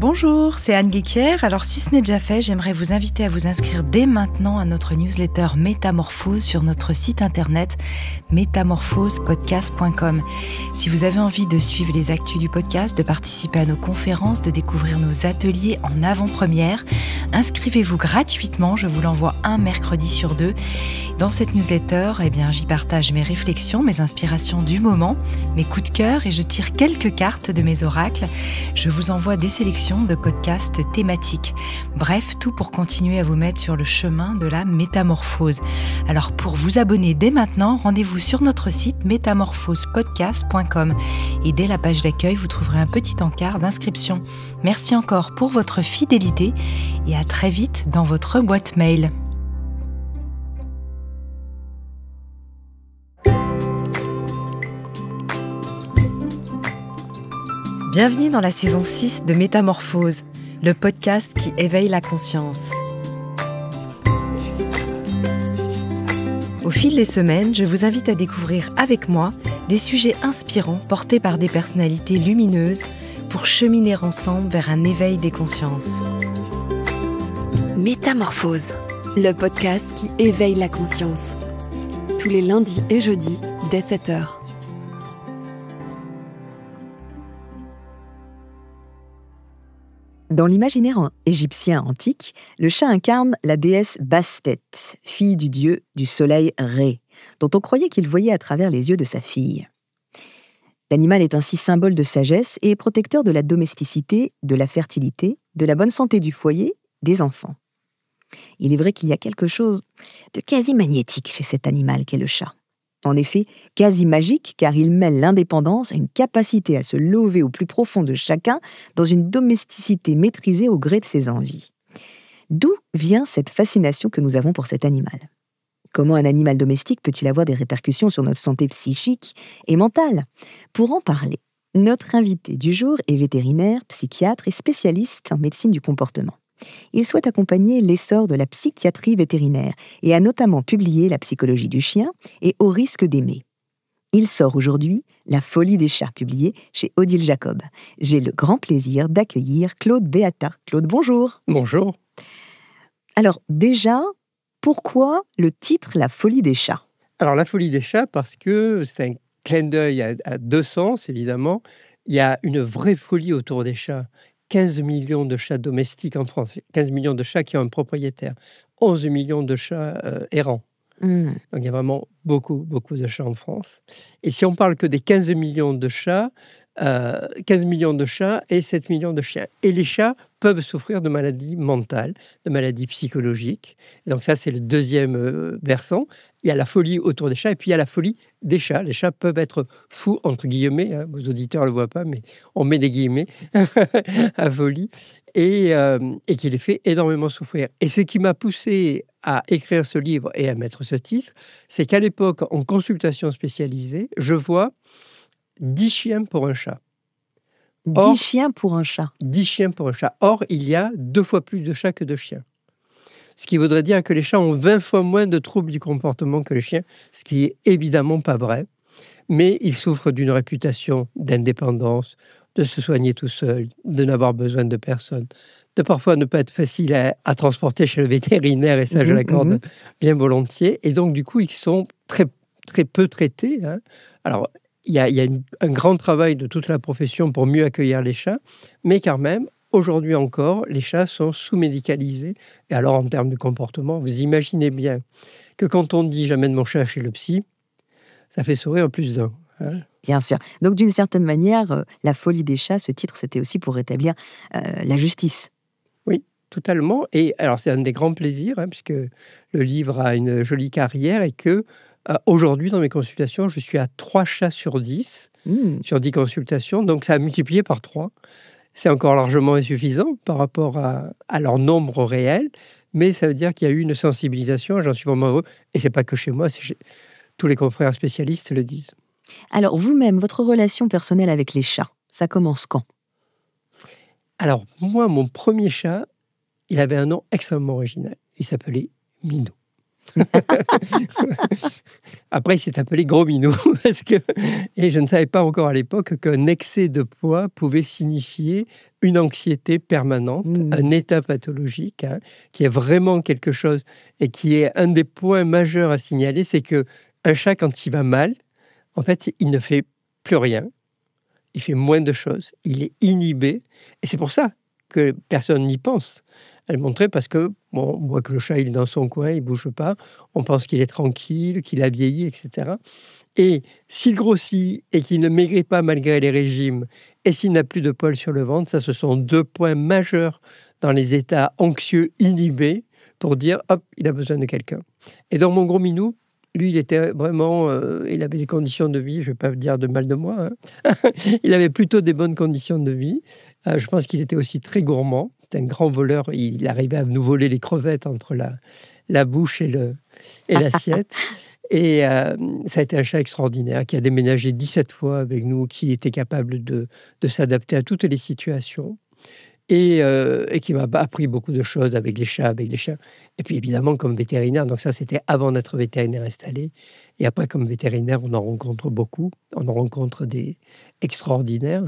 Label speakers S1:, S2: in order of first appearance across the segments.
S1: Bonjour, c'est Anne Guéquière. Alors si ce n'est déjà fait, j'aimerais vous inviter à vous inscrire dès maintenant à notre newsletter Métamorphose sur notre site internet métamorphospodcast.com. Si vous avez envie de suivre les actus du podcast, de participer à nos conférences, de découvrir nos ateliers en avant-première, inscrivez-vous gratuitement, je vous l'envoie un mercredi sur 2. Dans cette newsletter, j'y partage mes réflexions, mes inspirations du moment, mes coups de cœur et je tire quelques cartes de mes oracles. Je vous envoie des sélections de podcasts thématiques. Bref, tout pour continuer à vous mettre sur le chemin de la métamorphose. Alors pour vous abonner dès maintenant, rendez-vous sur notre site métamorphospodcast.com et dès la page d'accueil, vous trouverez un petit encart d'inscription. Merci encore pour votre fidélité et à très vite dans votre boîte mail. Bienvenue dans la saison 6 de Métamorphose, le podcast qui éveille la conscience. Au fil des semaines, je vous invite à découvrir avec moi des sujets inspirants portés par des personnalités lumineuses pour cheminer ensemble vers un éveil des consciences.
S2: Métamorphose, le podcast qui éveille la conscience. Tous les lundis et jeudis dès 7h.
S3: Dans l'imaginaire égyptien antique, le chat incarne la déesse Bastet, fille du dieu du soleil Ré, dont on croyait qu'il voyait à travers les yeux de sa fille. L'animal est ainsi symbole de sagesse et protecteur de la domesticité, de la fertilité, de la bonne santé du foyer, des enfants. Il est vrai qu'il y a quelque chose de quasi magnétique chez cet animal qu'est le chat. En effet, quasi magique car il mêle l'indépendance à une capacité à se lever au plus profond de chacun dans une domesticité maîtrisée au gré de ses envies. D'où vient cette fascination que nous avons pour cet animal ? Comment un animal domestique peut-il avoir des répercussions sur notre santé psychique et mentale ? Pour en parler, notre invité du jour est vétérinaire, psychiatre et spécialiste en médecine du comportement. Il souhaite accompagner l'essor de la psychiatrie vétérinaire et a notamment publié La psychologie du chien et Au risque d'aimer. Il sort aujourd'hui La folie des chats, publié chez Odile Jacob. J'ai le grand plaisir d'accueillir Claude Beata. Claude, bonjour.
S4: Bonjour.
S3: Alors déjà, pourquoi le titre La folie des chats ?
S4: Alors la folie des chats, parce que c'est un clin d'œil à deux sens, évidemment. Il y a une vraie folie autour des chats. 15 millions de chats domestiques en France, 15 millions de chats qui ont un propriétaire, 11 millions de chats errants. Donc il y a vraiment beaucoup de chats en France. Et si on parle que des 15 millions de chats, 15 millions de chats et 7 millions de chiens. Et les chats peuvent souffrir de maladies mentales, de maladies psychologiques. Et donc ça, c'est le deuxième versant. Il y a la folie autour des chats et puis il y a la folie des chats. Les chats peuvent être fous, entre guillemets. Vos auditeurs ne le voient pas, mais on met des guillemets à folie. Et qui les fait énormément souffrir. Et ce qui m'a poussé à écrire ce livre et à mettre ce titre, c'est qu'à l'époque, en consultation spécialisée, je vois 10 chiens pour un chat.
S3: 10 chiens pour un chat.
S4: 10 chiens pour un chat. Or, il y a 2 fois plus de chats que de chiens. Ce qui voudrait dire que les chats ont 20 fois moins de troubles du comportement que les chiens, ce qui est évidemment pas vrai. Mais ils souffrent d'une réputation d'indépendance, de se soigner tout seul, de n'avoir besoin de personne, de parfois ne pas être facile à transporter chez le vétérinaire, et ça, je l'accorde bien volontiers. Et donc, du coup, ils sont très, très peu traités. Alors, il y a un grand travail de toute la profession pour mieux accueillir les chats, mais quand même, aujourd'hui encore, les chats sont sous-médicalisés. Et alors, en termes de comportement, vous imaginez bien que quand on dit « j'amène mon chat chez le psy », ça fait sourire plus d'un.
S3: Bien sûr. Donc, d'une certaine manière, La folie des chats, ce titre, c'était aussi pour rétablir la justice.
S4: Oui, totalement. Et alors, c'est un des grands plaisirs, puisque le livre a une jolie carrière et que aujourd'hui, dans mes consultations, je suis à 3 chats sur 10, sur 10 consultations. Donc, ça a multiplié par 3. C'est encore largement insuffisant par rapport à leur nombre réel, mais ça veut dire qu'il y a eu une sensibilisation, j'en suis vraiment heureux. Et c'est pas que chez moi, tous les confrères spécialistes le disent.
S3: Alors, vous-même, votre relation personnelle avec les chats, ça commence quand ?
S4: Alors, moi, mon premier chat, il avait un nom extrêmement original. Il s'appelait Minou. Après, il s'est appelé Gros Minou, et je ne savais pas encore à l'époque qu'un excès de poids pouvait signifier une anxiété permanente, un état pathologique, qui est vraiment quelque chose, et qui est un des points majeurs à signaler, c'est qu'un chat, quand il va mal, en fait, il ne fait plus rien, il fait moins de choses, il est inhibé, et c'est pour ça que personne n'y pense. Elle montrait parce que, bon, on voit que le chat, il est dans son coin, il ne bouge pas, on pense qu'il est tranquille, qu'il a vieilli, etc. Et s'il grossit et qu'il ne maigrit pas malgré les régimes, et s'il n'a plus de poils sur le ventre, ça, ce sont 2 points majeurs dans les états anxieux inhibés pour dire, hop, il a besoin de quelqu'un. Et donc, mon Gros Minou, lui, il était vraiment, il avait des conditions de vie, je ne vais pas dire de mal de moi, il avait plutôt des bonnes conditions de vie. Je pense qu'il était aussi très gourmand. C'est un grand voleur. Il arrivait à nous voler les crevettes entre la bouche et l'assiette. Et ça a été un chat extraordinaire qui a déménagé 17 fois avec nous, qui était capable de s'adapter à toutes les situations. Et qui m'a appris beaucoup de choses avec les chats, avec les chiens. Et puis évidemment, comme vétérinaire, donc ça c'était avant d'être vétérinaire installé. Et après, comme vétérinaire, on en rencontre beaucoup. On en rencontre des extraordinaires,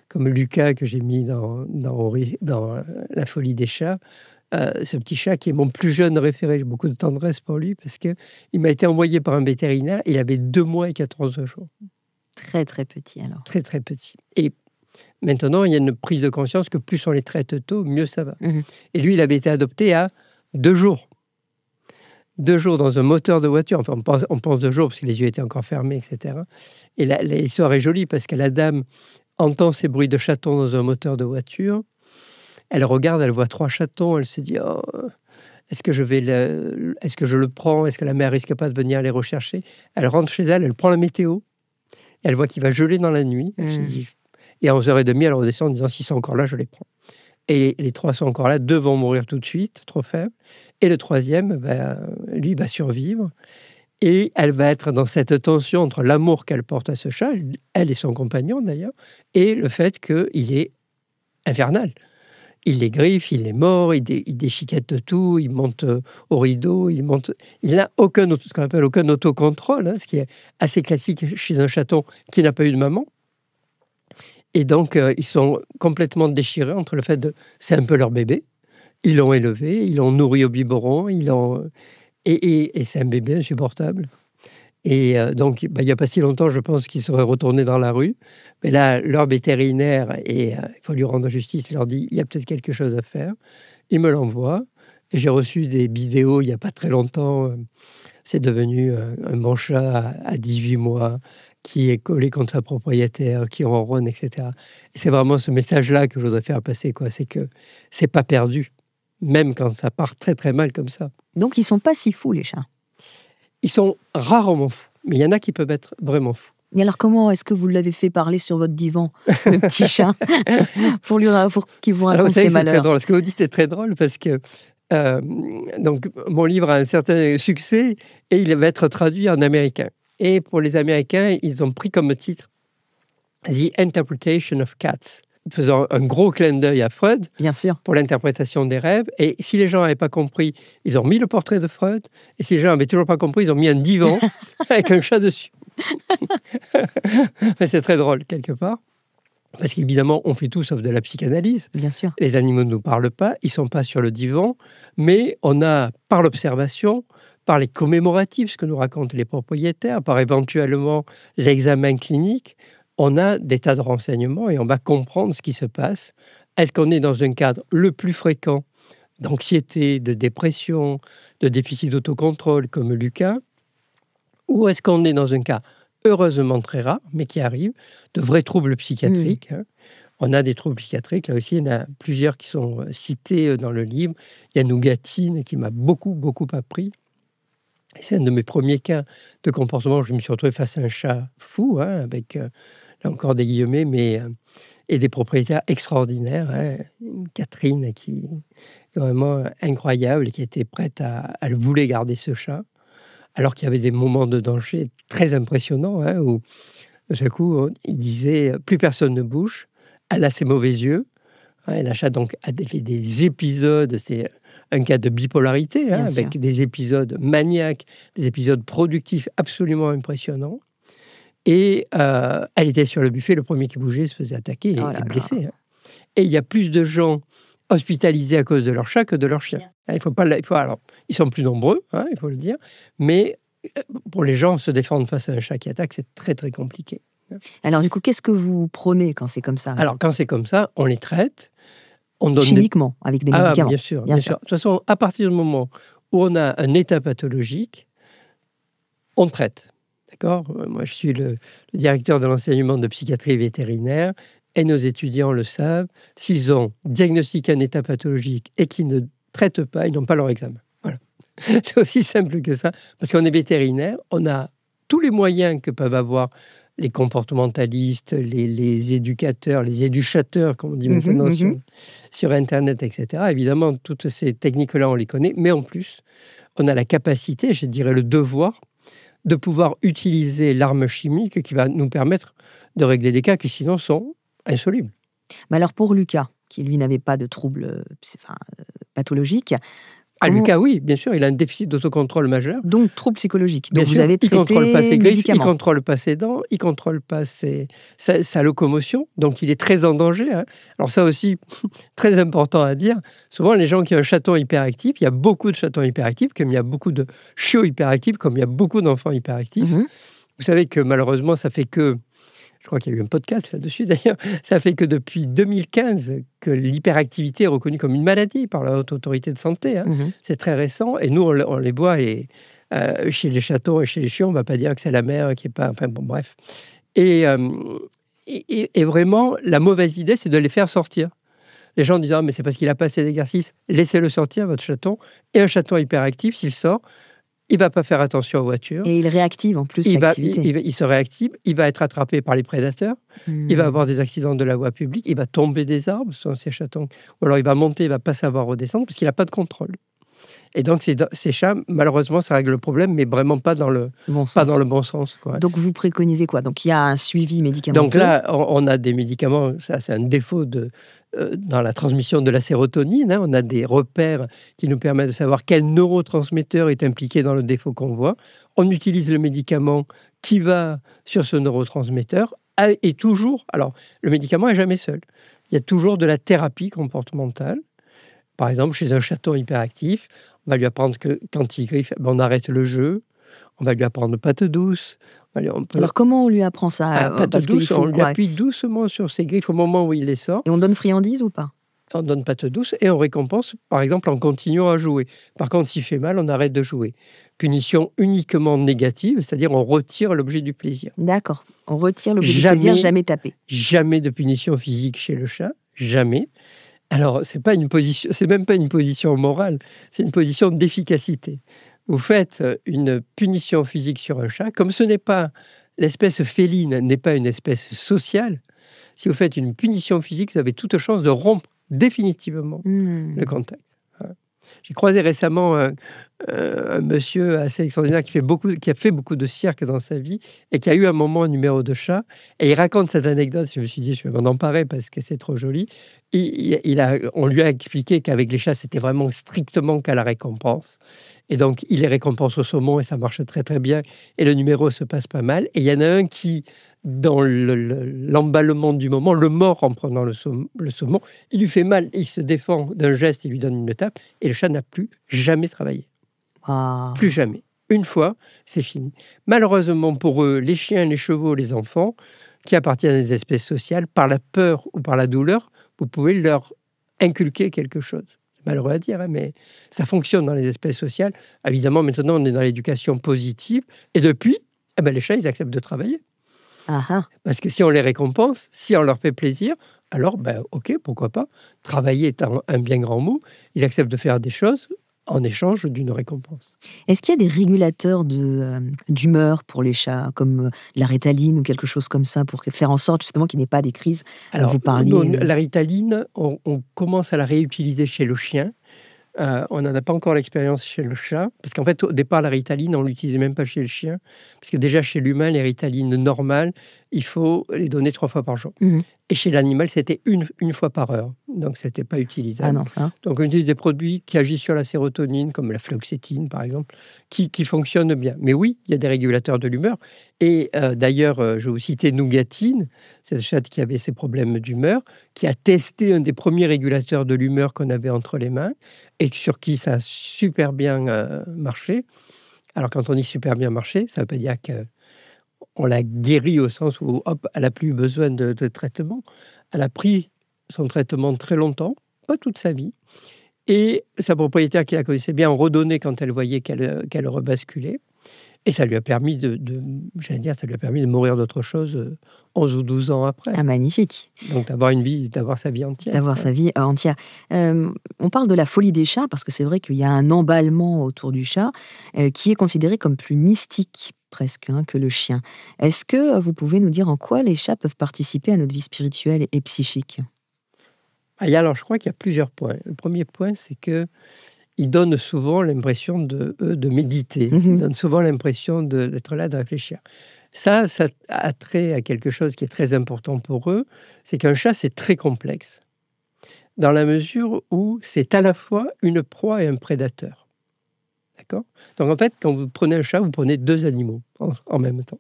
S4: comme Lucas que j'ai mis dans La folie des chats. Ce petit chat qui est mon plus jeune référé, j'ai beaucoup de tendresse pour lui parce qu'il m'a été envoyé par un vétérinaire, il avait 2 mois et 14 jours.
S3: Très, très petit alors.
S4: Très, très petit. Et maintenant, il y a une prise de conscience que plus on les traite tôt, mieux ça va. Et lui, il avait été adopté à 2 jours. 2 jours dans un moteur de voiture. Enfin, on pense 2 jours parce que les yeux étaient encore fermés, etc. Et l'histoire est jolie parce que la dame entend ces bruits de chatons dans un moteur de voiture. Elle regarde, elle voit 3 chatons. Elle se dit, oh, est-ce que je le prends? Est-ce que la mère risque pas de venir les rechercher? Elle rentre chez elle, elle prend la météo. Et elle voit qu'il va geler dans la nuit. Elle se dit, et à 11h30, elle redescend en disant, s'ils sont encore là, je les prends. Et les 3 sont encore là, 2 vont mourir tout de suite, trop faibles. Et le 3e, lui, va survivre. Et elle va être dans cette tension entre l'amour qu'elle porte à ce chat, elle et son compagnon d'ailleurs, et le fait qu'il est infernal. Il les griffe, il les mord, il déchiquette tout, il monte au rideau, il n'a ce qu'on appelle aucun autocontrôle, ce qui est assez classique chez un chaton qui n'a pas eu de maman. Et donc, ils sont complètement déchirés entre le fait c'est un peu leur bébé, ils l'ont élevé, ils l'ont nourri au biberon, et c'est un bébé insupportable. Et donc, il n'y a pas si longtemps, je pense qu'ils seraient retournés dans la rue. Mais là, leur vétérinaire, il faut lui rendre justice, il leur dit, il y a peut-être quelque chose à faire. Il me l'envoie. Et j'ai reçu des vidéos il n'y a pas très longtemps. C'est devenu un bon chat à 18 mois, qui est collé contre sa propriétaire, qui ronronne, etc. Et c'est vraiment ce message-là que je voudrais faire passer, c'est que c'est pas perdu, même quand ça part très très mal comme ça.
S3: Donc, ils ne sont pas si fous, les chats?
S4: Ils sont rarement fous, mais il y en a qui peuvent être vraiment fous.
S3: Et alors, comment est-ce que vous l'avez fait parler sur votre divan, le petit chat, pour qu'il vous raconte ses malheurs?
S4: C'est très drôle. Ce que vous dites est très drôle parce que donc, mon livre a un certain succès et il va être traduit en américain. Et pour les Américains, ils ont pris comme titre « The Interpretation of Cats », faisant un gros clin d'œil à Freud.
S3: Bien sûr.
S4: Pour l'interprétation des rêves. Et si les gens n'avaient pas compris, ils ont mis le portrait de Freud. Et si les gens n'avaient toujours pas compris, ils ont mis un divan avec un chat dessus. Mais c'est très drôle, quelque part. Parce qu'évidemment, on fait tout sauf de la psychanalyse.
S3: Bien sûr.
S4: Les animaux ne nous parlent pas, ils ne sont pas sur le divan. Mais on a, par l'observation, par les commémoratifs, ce que nous racontent les propriétaires, par éventuellement l'examen clinique, on a des tas de renseignements et on va comprendre ce qui se passe. Est-ce qu'on est dans un cadre le plus fréquent d'anxiété, de dépression, de déficit d'autocontrôle comme Lucas, ou est-ce qu'on est dans un cas heureusement très rare, mais qui arrive, de vrais troubles psychiatriques. On a des troubles psychiatriques, là aussi, il y en a plusieurs qui sont cités dans le livre. Il y a Nougatine qui m'a beaucoup, beaucoup appris. C'est un de mes premiers cas de comportement où je me suis retrouvé face à un chat fou, avec, là encore des guillemets, mais, et des propriétaires extraordinaires. Catherine qui est vraiment incroyable et qui était prête elle voulait garder ce chat, alors qu'il y avait des moments de danger très impressionnants, où de ce coup, il disait « plus personne ne bouge, elle a ses mauvais yeux, Et la chatte donc, a fait des épisodes, c'est un cas de bipolarité, avec des épisodes maniaques, des épisodes productifs absolument impressionnants. Et elle était sur le buffet, le premier qui bougeait se faisait attaquer et blessé. Et il y a plus de gens hospitalisés à cause de leur chat que de leur chien. Alors, ils sont plus nombreux, il faut le dire, mais pour les gens, se défendre face à un chat qui attaque, c'est très très compliqué.
S3: Alors du coup, qu'est-ce que vous prenez quand c'est comme ça?
S4: Alors quand c'est comme ça, on les traite. On donne
S3: chimiquement, avec des médicaments.
S4: Bien sûr. De toute façon, à partir du moment où on a un état pathologique, on traite. D'accord ? Moi, je suis le directeur de l'enseignement de psychiatrie vétérinaire et nos étudiants le savent. S'ils ont diagnostiqué un état pathologique et qu'ils ne traitent pas, ils n'ont pas leur examen. Voilà. C'est aussi simple que ça. Parce qu'on est vétérinaire, on a tous les moyens que peuvent avoir les comportementalistes, les éducateurs, les éduchateurs, comme on dit maintenant sur Internet, etc. Évidemment, toutes ces techniques-là, on les connaît. Mais en plus, on a la capacité, je dirais le devoir, de pouvoir utiliser l'arme chimique qui va nous permettre de régler des cas qui sinon sont insolubles.
S3: Mais alors pour Lucas, qui lui n'avait pas de troubles pathologiques...
S4: Lucas, oui, bien sûr, il a un déficit d'autocontrôle majeur.
S3: Donc, trouble psychologique. Donc,
S4: bien
S3: vous
S4: sûr,
S3: avez traité
S4: il ne contrôle pas ses griffes, il ne
S3: médicaments.
S4: contrôle pas ses dents, il ne contrôle pas sa locomotion. Donc, il est très en danger. Alors, ça aussi, très important à dire. Souvent, les gens qui ont un chaton hyperactif, il y a beaucoup de chatons hyperactifs, comme il y a beaucoup de chiots hyperactifs, comme il y a beaucoup d'enfants hyperactifs. Vous savez que malheureusement, ça fait que... Je crois qu'il y a eu un podcast là-dessus d'ailleurs. Ça fait que depuis 2015 que l'hyperactivité est reconnue comme une maladie par la Haute Autorité de Santé. C'est très récent. Et nous, on les voit chez les chatons et chez les chiens. On ne va pas dire que c'est la mère qui n'est pas... Enfin bon, bref. Et vraiment, la mauvaise idée, c'est de les faire sortir. Les gens disent « Ah, mais c'est parce qu'il n'a pas assez d'exercice. » Laissez-le sortir, votre chaton. Et un chaton hyperactif, s'il sort, il ne va pas faire attention aux voitures.
S3: Et il réactive en plus l'activité.
S4: Il se réactive, il va être attrapé par les prédateurs, il va avoir des accidents de la voie publique, il va tomber des arbres, ce sont ces chatons. Ou alors il va monter, il ne va pas savoir redescendre parce qu'il n'a pas de contrôle. Et donc ces chats, malheureusement, ça règle le problème, mais vraiment pas dans le bon sens. Quoi.
S3: Donc vous préconisez quoi? Donc il y a un suivi médicamenteux.
S4: Donc là, on a des médicaments, ça c'est un défaut dans la transmission de la sérotonine. On a des repères qui nous permettent de savoir quel neurotransmetteur est impliqué dans le défaut qu'on voit. On utilise le médicament qui va sur ce neurotransmetteur et toujours, alors le médicament n'est jamais seul. Il y a toujours de la thérapie comportementale. Par exemple, chez un chaton hyperactif, on va lui apprendre que quand il griffe, on arrête le jeu. On va lui apprendre patte douce.
S3: Alors comment on lui apprend ça?
S4: Patte douce, on lui appuie doucement sur ses griffes au moment où il les sort.
S3: Et on donne friandises ou pas?
S4: On donne patte douce et on récompense, par exemple, en continuant à jouer. Par contre, s'il fait mal, on arrête de jouer. Punition uniquement négative, c'est-à-dire on retire l'objet du plaisir.
S3: D'accord. On retire l'objet du plaisir, jamais taper.
S4: Jamais de punition physique chez le chat, jamais. Alors, c'est même pas une position morale, c'est une position d'efficacité. Vous faites une punition physique sur un chat, comme ce n'est pas l'espèce féline, n'est pas une espèce sociale. Si vous faites une punition physique, vous avez toute chance de rompre définitivement le contact. J'ai croisé récemment un monsieur assez extraordinaire qui a fait beaucoup de cirque dans sa vie et qui a eu un moment un numéro de chat. Et il raconte cette anecdote. Je me suis dit, je vais m'en emparer parce que c'est trop joli. On lui a expliqué qu'avec les chats, c'était vraiment strictement qu'à la récompense. Et donc, il les récompense au saumon et ça marche très très bien. Et le numéro se passe pas mal. Et il y en a un qui, dans l'emballement du moment, le mord en prenant le saumon. Il lui fait mal, il se défend d'un geste, il lui donne une tape. Et le chat n'a plus jamais travaillé.
S3: Wow.
S4: Plus jamais. Une fois, c'est fini. Malheureusement pour eux, les chiens, les chevaux, les enfants, qui appartiennent à des espèces sociales, par la peur ou par la douleur, vous pouvez leur inculquer quelque chose. C'est malheureux à dire, mais ça fonctionne dans les espèces sociales. Évidemment, maintenant, on est dans l'éducation positive. Et depuis, les chats, ils acceptent de travailler.
S3: Aha.
S4: Parce que si on les récompense, si on leur fait plaisir, alors, ok, pourquoi pas. Travailler est un bien grand mot. Ils acceptent de faire des choses en échange d'une récompense.
S3: Est-ce qu'il y a des régulateurs d'humeur pour les chats, comme la Ritaline ou quelque chose comme ça, pour faire en sorte justement qu'il n'y ait pas des crises?
S4: Alors,
S3: vous parliez...
S4: la Ritaline, on commence à la réutiliser chez le chien. On n'en a pas encore l'expérience chez le chat, parce qu'en fait, au départ, la Ritaline, on ne l'utilisait même pas chez le chien, parce que déjà, chez l'humain, les Ritalines normales, il faut les donner 3 fois par jour. Et chez l'animal, c'était une fois par heure. Donc, ce n'était pas utilisable.
S3: Ah non, ça.
S4: Donc, on utilise des produits qui agissent sur la sérotonine, comme la fluoxétine, par exemple, qui fonctionnent bien. Mais oui, il y a des régulateurs de l'humeur. Et d'ailleurs, je vais vous citer Nougatine, cette chatte qui avait ces problèmes d'humeur, qui a testé un des premiers régulateurs de l'humeur qu'on avait entre les mains et sur qui ça a super bien marché. Alors, quand on dit super bien marché, ça ne veut pas dire qu'on l'a guérie au sens où, hop, elle n'a plus besoin de traitement. Elle a pris son traitement très longtemps, pas toute sa vie. Et sa propriétaire, qui la connaissait bien, en redonnait quand elle voyait qu'elle rebasculait. Et ça lui a permis ça lui a permis de mourir d'autre chose 11 ou 12 ans après.
S3: Ah, magnifique.
S4: Donc d'avoir sa vie entière.
S3: D'avoir sa vie entière. On parle de la folie des chats, parce que c'est vrai qu'il y a un emballement autour du chat qui est considéré comme plus mystique presque que le chien. Est-ce que vous pouvez nous dire en quoi les chats peuvent participer à notre vie spirituelle et psychique ?
S4: Alors, je crois qu'il y a plusieurs points. Le premier point, c'est que ils donnent souvent l'impression de méditer. Ils donnent souvent l'impression d'être là, de réfléchir. Ça a trait à quelque chose qui est très important pour eux, c'est qu'un chat, c'est très complexe, dans la mesure où c'est à la fois une proie et un prédateur. D'accord ? Donc, en fait, quand vous prenez un chat, vous prenez deux animaux en même temps.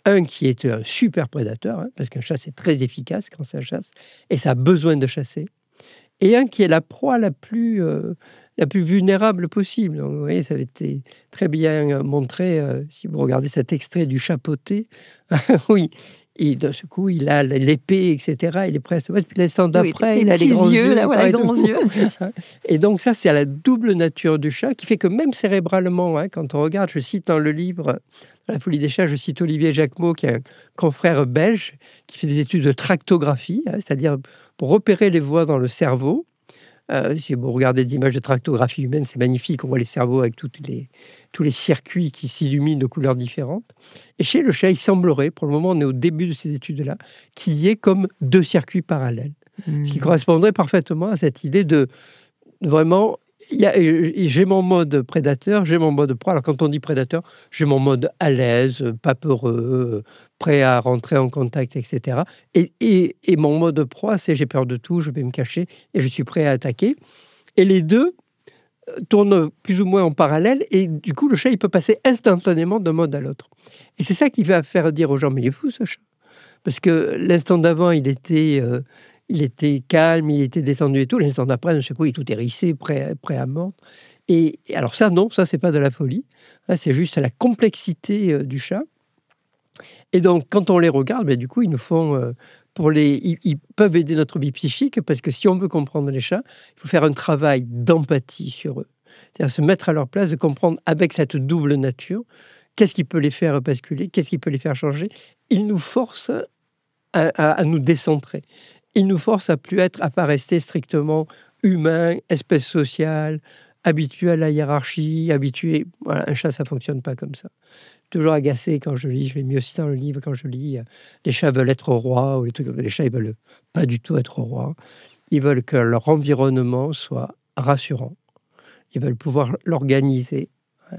S4: Un qui est un super prédateur, parce qu'un chat, c'est très efficace quand ça chasse, et ça a besoin de chasser. Et un qui est la proie la plus vulnérable possible. Donc, vous voyez, ça avait été très bien montré, si vous regardez cet extrait du chapeauté. Oui, et d'un seul coup, il a l'épée, etc. Il est prêt à se mettre. Puis l'instant d'après, il a les grands yeux.
S3: Là, voilà, les grands yeux.
S4: Et donc ça, c'est à la double nature du chat qui fait que même cérébralement, quand on regarde, je cite dans le livre La folie des chats, je cite Olivier Jacquemot, qui est un confrère belge, qui fait des études de tractographie, c'est-à-dire pour repérer les voies dans le cerveau. Si vous regardez des images de tractographie humaine, c'est magnifique. On voit les cerveaux avec tous les circuits qui s'illuminent de couleurs différentes. Et chez le chat, il semblerait, pour le moment, on est au début de ces études-là, qu'il y ait comme deux circuits parallèles. Ce qui correspondrait parfaitement à cette idée de vraiment... j'ai mon mode prédateur, j'ai mon mode proie. Alors, quand on dit prédateur, j'ai mon mode à l'aise, pas peureux, prêt à rentrer en contact, etc. Et mon mode proie, c'est j'ai peur de tout, je vais me cacher et je suis prêt à attaquer. Et les deux tournent plus ou moins en parallèle. Et du coup, le chat, il peut passer instantanément d'un mode à l'autre. Et c'est ça qui va faire dire aux gens, mais il est fou, ce chat. Parce que l'instant d'avant, il était calme, il était détendu et tout. L'instant d'après, d'un seul coup, il est tout hérissé, prêt à mordre. Et alors ça, non, ça, c'est pas de la folie. C'est juste la complexité du chat. Et donc, quand on les regarde, du coup, ils nous font... ils peuvent aider notre vie psychique, parce que si on veut comprendre les chats, il faut faire un travail d'empathie sur eux. C'est-à-dire se mettre à leur place, de comprendre avec cette double nature, qu'est-ce qui peut les faire basculer, qu'est-ce qui peut les faire changer. Ils nous forcent à nous décentrer. Il nous force à pas rester strictement humain, espèce sociale, habitué à la hiérarchie, habitué... Voilà, un chat, ça ne fonctionne pas comme ça. Toujours agacé quand je lis, je l'ai mis aussi dans le livre, quand je lis, les chats veulent être rois, ou les chats, ils veulent pas du tout être rois. Ils veulent que leur environnement soit rassurant. Ils veulent pouvoir l'organiser,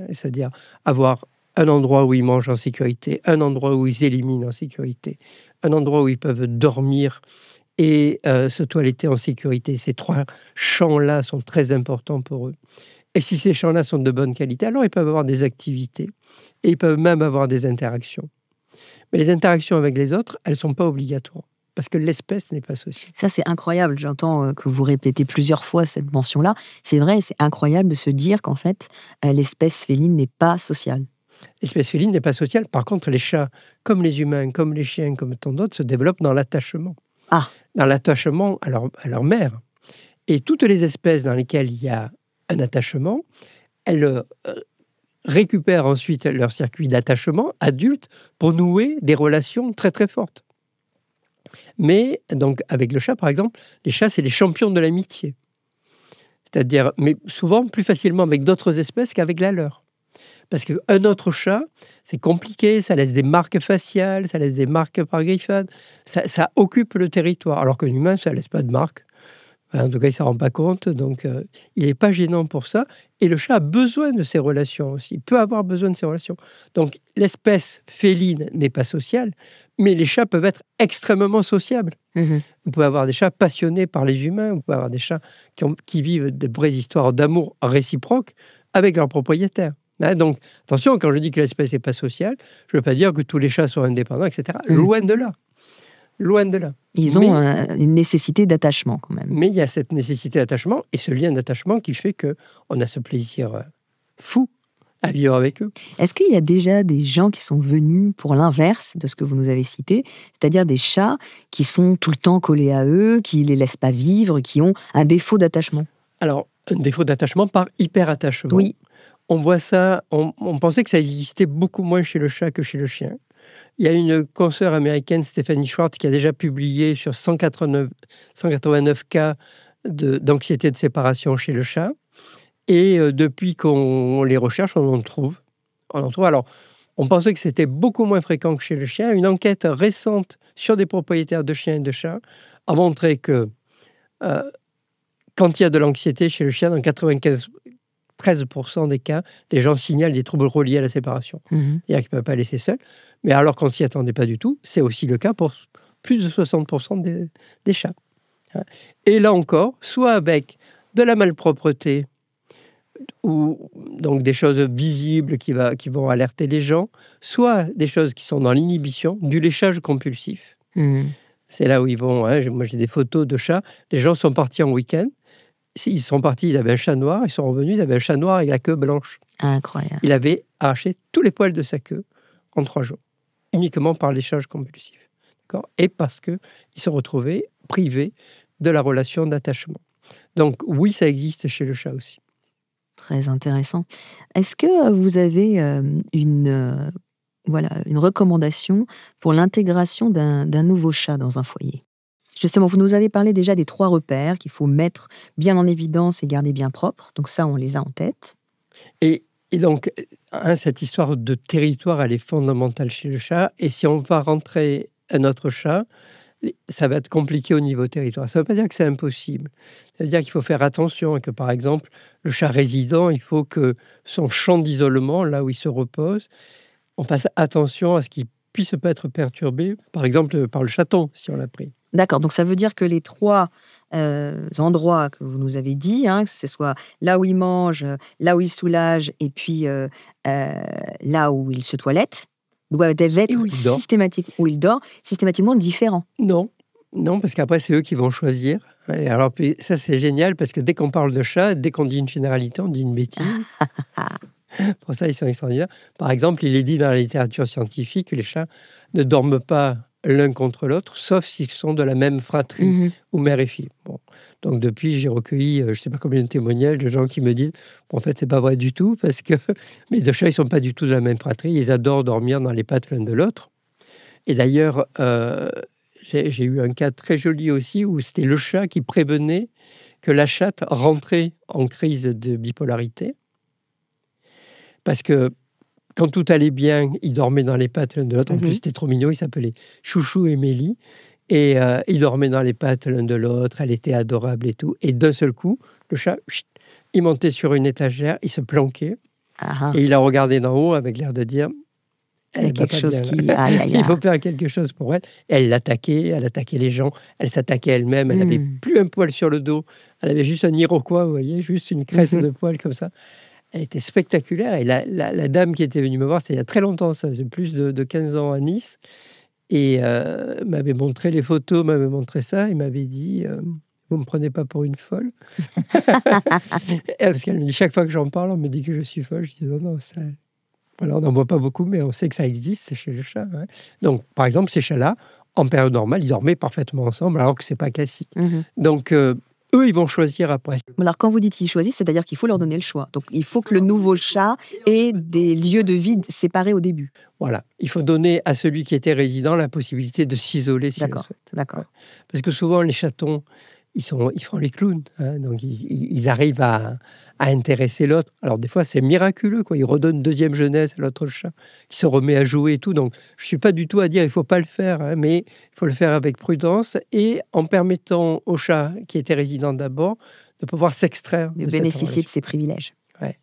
S4: c'est-à-dire avoir un endroit où ils mangent en sécurité, un endroit où ils éliminent en sécurité, un endroit où ils peuvent dormir et se toiletter en sécurité. Ces trois champs-là sont très importants pour eux. Et si ces champs-là sont de bonne qualité, alors ils peuvent avoir des activités et ils peuvent même avoir des interactions. Mais les interactions avec les autres, elles ne sont pas obligatoires, parce que l'espèce n'est pas sociale.
S3: Ça, c'est incroyable. J'entends que vous répétez plusieurs fois cette mention-là. C'est vrai, c'est incroyable de se dire qu'en fait, l'espèce féline n'est pas sociale.
S4: L'espèce féline n'est pas sociale. Par contre, les chats, comme les humains, comme les chiens, comme tant d'autres, se développent dans l'attachement. Dans l'attachement à leur mère. Et toutes les espèces dans lesquelles il y a un attachement, elles récupèrent ensuite leur circuit d'attachement adulte pour nouer des relations très très fortes. Mais donc avec le chat par exemple, les chats c'est les champions de l'amitié. C'est-à-dire, mais souvent plus facilement avec d'autres espèces qu'avec la leur. Parce qu'un autre chat, c'est compliqué, ça laisse des marques faciales, ça laisse des marques par griffade, ça occupe le territoire. Alors qu'un humain, ça ne laisse pas de marques. Enfin, en tout cas, il ne s'en rend pas compte, donc il n'est pas gênant pour ça. Et le chat a besoin de ses relations aussi, il peut avoir besoin de ses relations. Donc l'espèce féline n'est pas sociale, mais les chats peuvent être extrêmement sociables. Vous pouvez avoir des chats passionnés par les humains, vous pouvez avoir des chats qui vivent de vraies histoires d'amour réciproque avec leurs propriétaires. Hein, donc attention, quand je dis que l'espèce n'est pas sociale, je ne veux pas dire que tous les chats sont indépendants, etc. Loin de là. Loin de là.
S3: Ils ont une nécessité d'attachement quand même.
S4: Mais il y a cette nécessité d'attachement et ce lien d'attachement qui fait qu'on a ce plaisir fou à vivre avec eux.
S3: Est-ce qu'il y a déjà des gens qui sont venus pour l'inverse de ce que vous nous avez cité, c'est-à-dire des chats qui sont tout le temps collés à eux, qui ne les laissent pas vivre, qui ont un défaut d'attachement?
S4: Alors, un défaut d'attachement par hyper-attachement.
S3: Oui.
S4: On voit ça, on pensait que ça existait beaucoup moins chez le chat que chez le chien. Il y a une consoeur américaine, Stephanie Schwartz, qui a déjà publié sur 189 cas d'anxiété de séparation chez le chat. Et depuis qu'on les recherche, on en trouve. Alors, on pensait que c'était beaucoup moins fréquent que chez le chien. Une enquête récente sur des propriétaires de chiens et de chats a montré que quand il y a de l'anxiété chez le chien, dans 93% des cas, les gens signalent des troubles reliés à la séparation. C'est-à-dire qu'ils ne peuvent pas laisser seul. Mais alors qu'on ne s'y attendait pas du tout, c'est aussi le cas pour plus de 60% des chats. Et là encore, soit avec de la malpropreté, ou donc des choses visibles qui vont alerter les gens, soit des choses qui sont dans l'inhibition, du léchage compulsif. C'est là où ils vont... moi, j'ai des photos de chats. Les gens sont partis en week-end. Ils sont partis, ils avaient un chat noir. Ils sont revenus, ils avaient un chat noir avec la queue blanche.
S3: Incroyable.
S4: Il avait arraché tous les poils de sa queue en 3 jours, uniquement par léchage compulsif. D'accord ? Et parce qu'ils se retrouvaient privés de la relation d'attachement. Donc oui, ça existe chez le chat aussi.
S3: Très intéressant. Est-ce que vous avez une recommandation pour l'intégration d'un nouveau chat dans un foyer? Justement, vous nous avez parlé déjà des 3 repères qu'il faut mettre bien en évidence et garder bien propres. Donc ça, on les a en tête.
S4: Et donc, cette histoire de territoire, elle est fondamentale chez le chat. Et si on va rentrer un autre chat, ça va être compliqué au niveau territoire. Ça ne veut pas dire que c'est impossible. Ça veut dire qu'il faut faire attention et que, par exemple, le chat résident, il faut que son champ d'isolement, là où il se repose, on fasse attention à ce qu'il puisse pas être perturbé, par exemple, par le chaton, si on l'a pris.
S3: D'accord, donc ça veut dire que les 3 endroits que vous nous avez dit, que ce soit là où il mange, là où il soulage, et puis là où il se toilette, doivent être systématiquement différents.
S4: Non, parce qu'après, c'est eux qui vont choisir. Et alors, puis, ça, c'est génial, parce que dès qu'on parle de chat, dès qu'on dit une généralité, on dit une bêtise. Pour ça, ils sont extraordinaires. Par exemple, il est dit dans la littérature scientifique que les chats ne dorment pas l'un contre l'autre, sauf s'ils sont de la même fratrie, ou mère et fille. Bon. Donc depuis, j'ai recueilli, je ne sais pas combien de témoignages de gens qui me disent en fait, c'est pas vrai du tout, parce que mes 2 chats, ils ne sont pas du tout de la même fratrie, ils adorent dormir dans les pattes l'un de l'autre. Et d'ailleurs, j'ai eu un cas très joli aussi, où c'était le chat qui prévenait que la chatte rentrait en crise de bipolarité, parce que quand tout allait bien, ils dormaient dans les pattes l'un de l'autre. En plus, c'était trop mignon. Ils s'appelaient Chouchou et Mélie. Et ils dormaient dans les pattes l'un de l'autre. Elle était adorable et tout. Et d'un seul coup, le chat, il montait sur une étagère, il se planquait. Et il la regardait d'en haut avec l'air de dire
S3: il y a quelque chose
S4: il faut faire quelque chose pour elle. Et elle attaquait les gens. Elle s'attaquait elle-même. Elle n'avait plus un poil sur le dos. Elle avait juste un iroquois, vous voyez, juste une crête de poils comme ça. Elle était spectaculaire. Et la dame qui était venue me voir, c'était il y a très longtemps, ça faisait plus de 15 ans à Nice, et m'avait montré les photos, m'avait montré ça, et m'avait dit vous ne me prenez pas pour une folle. Parce qu'elle me dit, chaque fois que j'en parle, on me dit que je suis folle. Je dis non, ça... Voilà, on n'en voit pas beaucoup, mais on sait que ça existe chez le chat. Ouais. Donc, par exemple, ces chats-là, en période normale, ils dormaient parfaitement ensemble, alors que ce n'est pas classique. Donc, eux, ils vont choisir après.
S3: Alors, quand vous dites qu'ils choisissent, c'est-à-dire qu'il faut leur donner le choix. Donc, il faut que le nouveau chat ait des lieux de vie séparés au début.
S4: Voilà. Il faut donner à celui qui était résident la possibilité de s'isoler s'il le souhaite.
S3: D'accord.
S4: Parce que souvent, les chatons, ils font les clowns. Hein, donc, ils arrivent à intéresser l'autre. Alors, des fois, c'est miraculeux, quoi. Ils redonnent une deuxième jeunesse à l'autre chat, qui se remet à jouer et tout. Donc, je ne suis pas du tout à dire il ne faut pas le faire, hein, mais il faut le faire avec prudence et en permettant au chat, qui était résident d'abord, de pouvoir s'extraire
S3: De
S4: cette
S3: bénéficier
S4: relation.
S3: de ses privilèges.
S4: Ouais.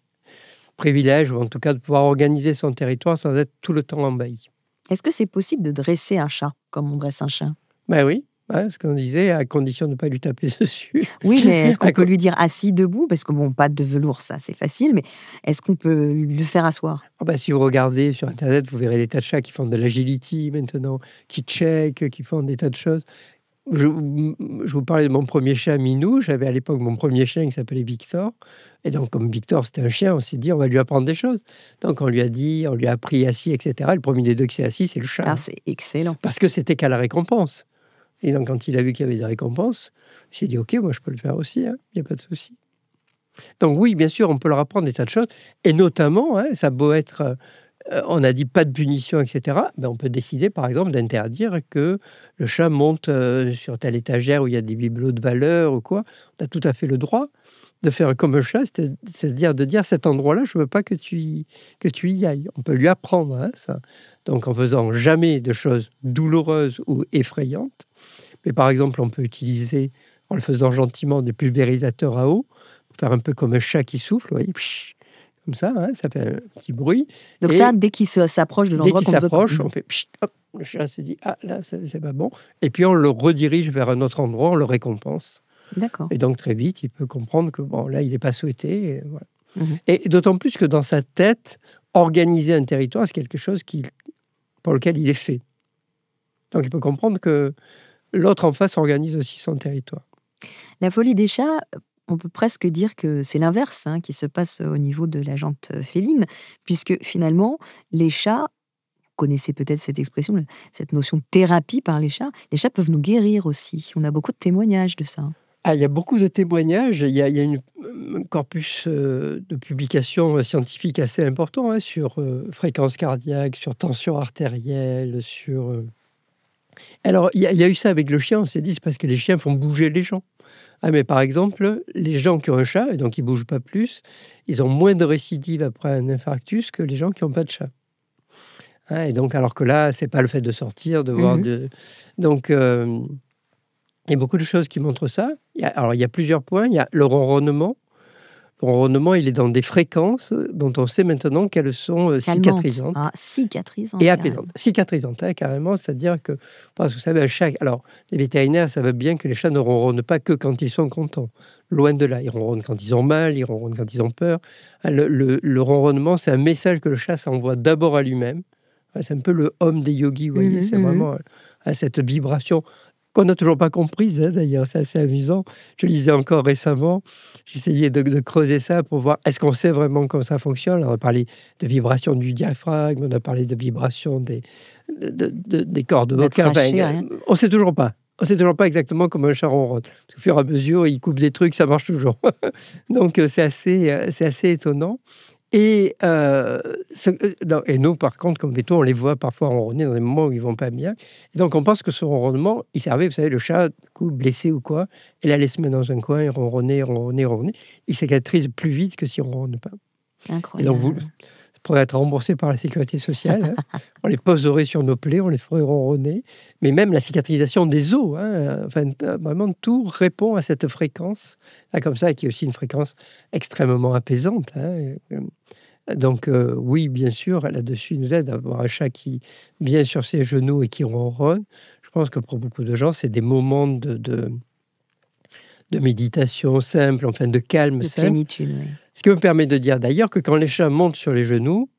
S4: Privilège, ou en tout cas de pouvoir organiser son territoire sans être tout le temps envahi.
S3: Est-ce que c'est possible de dresser un chat comme on dresse un chien?
S4: Ben oui, ce qu'on disait, à condition de ne pas lui taper dessus.
S3: Oui, mais est-ce qu'on peut
S4: D'accord.
S3: lui dire assis, debout? Parce que bon, pas de velours, ça c'est facile, mais est-ce qu'on peut le faire asseoir?
S4: Si vous regardez sur Internet, vous verrez des tas de chats qui font de l'agility maintenant, qui check, qui font des tas de choses. Je vous parlais de mon premier chat, Minou. J'avais à l'époque mon premier chien qui s'appelait Victor. Et donc, comme Victor, c'était un chien, on s'est dit, on va lui apprendre des choses. Donc, on lui a appris assis, etc. Le premier des deux qui s'est assis, c'est le chat.
S3: Ah, c'est excellent.
S4: Parce que c'était qu'à la récompense. Et donc, quand il a vu qu'il y avait des récompenses, il s'est dit, OK, moi, je peux le faire aussi, il n'y a pas de souci. Donc, oui, bien sûr, on peut leur apprendre des tas de choses. Et notamment, ça a beau être, on a dit pas de punition, etc. On peut décider, par exemple, d'interdire que le chat monte sur telle étagère où il y a des bibelots de valeur ou quoi. On a tout à fait le droit de faire comme un chat, c'est-à-dire de dire cet endroit-là, je ne veux pas que tu y ailles. On peut lui apprendre ça. Donc, en faisant jamais de choses douloureuses ou effrayantes. Mais par exemple, on peut utiliser, en le faisant gentiment, des pulvérisateurs à eau, pour faire un peu comme un chat qui souffle, vous voyez, psh, comme ça fait un petit bruit.
S3: Donc
S4: Et
S3: ça, dès qu'il s'approche de
S4: dès
S3: l'endroit
S4: qu'il
S3: qu'on veut pas.
S4: s'approche, on fait psh, hop, le chat se dit, ah là, c'est pas bon. Et puis on le redirige vers un autre endroit, on le récompense.
S3: D'accord.
S4: Et donc très vite, il peut comprendre que bon, là, il n'est pas souhaité. Et, voilà.
S3: Mhm.
S4: Et d'autant plus que dans sa tête, organiser un territoire, c'est quelque chose pour lequel il est fait. Donc il peut comprendre que l'autre en face organise aussi son territoire.
S3: La folie des chats, on peut presque dire que c'est l'inverse qui se passe au niveau de la jante féline, puisque finalement, les chats, vous connaissez peut-être cette expression, cette notion de thérapie par les chats peuvent nous guérir aussi. On a beaucoup de témoignages de ça.
S4: Il y a beaucoup de témoignages. Il y a un corpus de publications scientifiques assez important sur fréquence cardiaque, sur tension artérielle, sur... Alors, il y a eu ça avec le chien. On s'est dit, c'est parce que les chiens font bouger les gens. Mais par exemple, les gens qui ont un chat, et donc ils ne bougent pas plus, ils ont moins de récidives après un infarctus que les gens qui n'ont pas de chat. Et donc, alors que là, ce n'est pas le fait de sortir, de voir... Donc... il y a beaucoup de choses qui montrent ça. Il y a plusieurs points. Il y a le ronronnement. Le ronronnement, il est dans des fréquences dont on sait maintenant qu'elles sont cicatrisantes.
S3: Cicatrisantes.
S4: Et apaisantes. Cicatrisantes, carrément. C'est-à-dire que, parce que vous savez, un chat... Alors, les vétérinaires savent bien que les chats ne ronronnent pas que quand ils sont contents. Loin de là. Ils ronronnent quand ils ont mal, ils ronronnent quand ils ont peur. Le ronronnement, c'est un message que le chat s'envoie d'abord à lui-même. C'est un peu le homme des yogis, vous voyez. C'est vraiment cette vibration... qu'on n'a toujours pas comprise, d'ailleurs, c'est assez amusant. Je lisais encore récemment, j'essayais de creuser ça pour voir, est-ce qu'on sait vraiment comment ça fonctionne? Alors, on a parlé de vibration du diaphragme, on a parlé de vibration des cordes vocales. On ne sait toujours pas. On ne sait toujours pas exactement comment un chat ronronne. Au fur et à mesure, il coupe des trucs, ça marche toujours. Donc, c'est assez étonnant. Et nous, par contre, comme vétos, on les voit parfois ronronner dans des moments où ils ne vont pas bien. Et donc, on pense que ce ronronnement, il servait, vous savez, le chat, du coup, blessé ou quoi, il allait se mettre dans un coin et ronronner. Il cicatrise plus vite que s'il ne ronronne pas.
S3: Incroyable.
S4: Et donc, ça pourrait être remboursé par la sécurité sociale. On les poserait sur nos plaies, on les ferait ronronner. Mais même la cicatrisation des os, vraiment, tout répond à cette fréquence, là, comme ça, qui est aussi une fréquence extrêmement apaisante. Donc, oui, bien sûr, là-dessus, il nous aide à avoir un chat qui vient sur ses genoux et qui ronronne. Je pense que pour beaucoup de gens, c'est des moments de méditation simple, enfin de calme simple.
S3: De plénitude, oui.
S4: Ce qui me permet de dire d'ailleurs que quand les chats montent sur les genoux,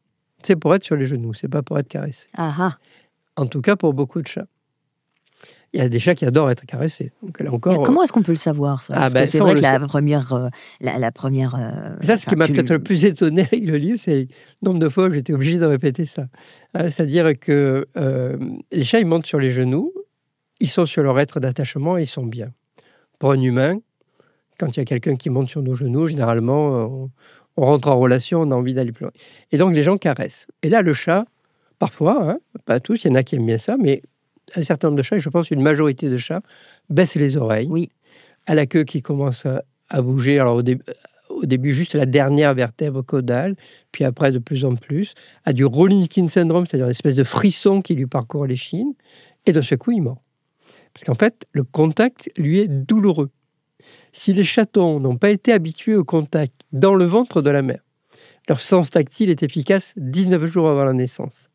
S4: c'est pour être sur les genoux, c'est pas pour être caressé. En tout cas, pour beaucoup de chats. Il y a des chats qui adorent être caressés. Donc, là encore,
S3: comment est-ce qu'on peut le savoir, ça? Parce que c'est vrai que la première
S4: ça, ce qui m'a peut-être le plus étonné avec le livre, c'est le nombre de fois où j'étais obligé de répéter ça. C'est-à-dire que les chats, ils montent sur les genoux, ils sont sur leur être d'attachement et ils sont bien. Pour un humain, quand il y a quelqu'un qui monte sur nos genoux, généralement, on rentre en relation, on a envie d'aller plus loin. Et donc, les gens caressent. Et là, le chat, parfois, pas tous, il y en a qui aiment bien ça, mais un certain nombre de chats, et je pense une majorité de chats, baissent les oreilles.
S3: Oui.
S4: à la queue qui commence à bouger. Alors au début, juste la dernière vertèbre caudale, puis après de plus en plus, a du rolling skin syndrome, c'est-à-dire une espèce de frisson qui lui parcourt l'échine, et d'un seul coup, il mord. Parce qu'en fait, le contact lui est douloureux. Si les chatons n'ont pas été habitués au contact dans le ventre de la mère, leur sens tactile est efficace 19 jours avant la naissance.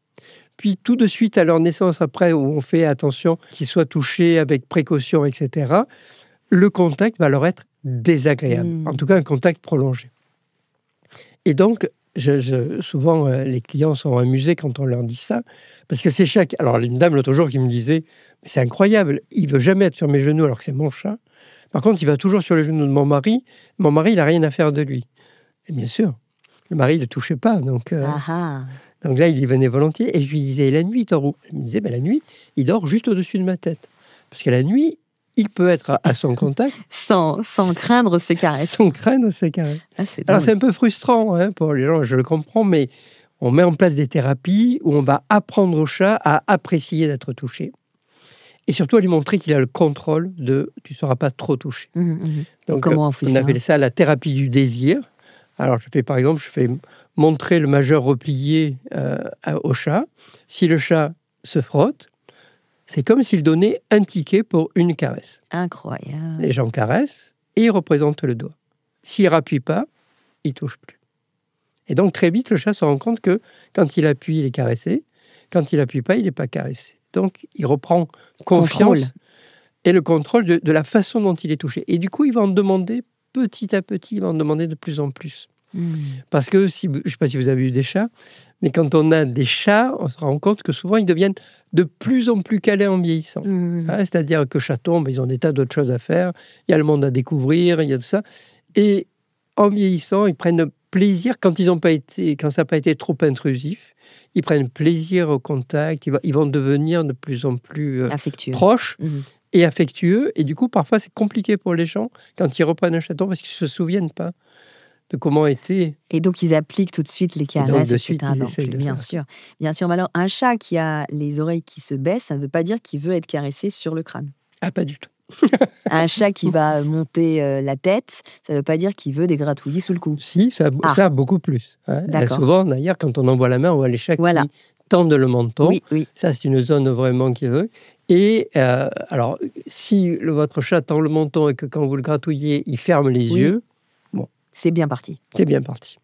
S4: Puis tout de suite à leur naissance, après, où on fait attention qu'ils soient touchés avec précaution, etc., le contact va leur être désagréable. En tout cas, un contact prolongé. Et donc, souvent, les clients sont amusés quand on leur dit ça, parce que ces chats... Alors, une dame l'autre jour qui me disait, c'est incroyable, il ne veut jamais être sur mes genoux alors que c'est mon chat. Par contre, il va toujours sur les genoux de mon mari. Mon mari, il n'a rien à faire de lui. Et bien sûr, le mari ne le touchait pas. Donc là, il y venait volontiers. Et je lui disais, et la nuit, il dort où? Il me disait, la nuit, il dort juste au-dessus de ma tête. Parce que la nuit, il peut être à son contact.
S3: sans craindre ses caresses.
S4: Sans craindre ses caresses. Alors, c'est un peu frustrant pour les gens, je le comprends, mais on met en place des thérapies où on va apprendre au chat à apprécier d'être touché. Et surtout à lui montrer qu'il a le contrôle de « tu ne seras pas trop touché ». Donc,
S3: comment on fait ça?
S4: appelle ça la thérapie du désir. Alors, par exemple, je fais montrer le majeur replié au chat. Si le chat se frotte, c'est comme s'il donnait un ticket pour une caresse.
S3: Incroyable.
S4: Les gens caressent et ils représentent le doigt. S'il ne rappuie pas, il ne touche plus. Et donc, très vite, le chat se rend compte que quand il appuie, il est caressé. Quand il n'appuie pas, il n'est pas caressé. Donc, il reprend confiance et le contrôle de la façon dont il est touché. Et du coup, il va en demander petit à petit, il va en demander de plus en plus. Parce que, je ne sais pas si vous avez eu des chats, mais quand on a des chats, on se rend compte que souvent, ils deviennent de plus en plus calés en vieillissant. C'est-à-dire que chatons, ils ont des tas d'autres choses à faire. Il y a le monde à découvrir, il y a tout ça. Et en vieillissant, ils prennent plaisir, quand ça n'a pas été trop intrusif, ils prennent plaisir au contact, ils vont devenir de plus en plus proches et affectueux. Et du coup, parfois, c'est compliqué pour les gens quand ils reprennent un chaton parce qu'ils ne se souviennent pas de comment était.
S3: Et donc, ils appliquent tout de suite les caresses,
S4: etc.
S3: Bien sûr. Mais alors, un chat qui a les oreilles qui se baissent, ça ne veut pas dire qu'il veut être caressé sur le crâne.
S4: Ah, pas du tout.
S3: Un chat qui va monter la tête, ça ne veut pas dire qu'il veut des gratouillis sous le cou.
S4: Si, ça beaucoup plus. Souvent, d'ailleurs, quand on envoie la main, on voit les chats qui tendent le menton.
S3: Oui.
S4: Ça, c'est une zone vraiment qui est... Et alors, si votre chat tend le menton et que quand vous le gratouillez, il ferme les yeux,
S3: c'est bien parti.
S4: C'est bien parti.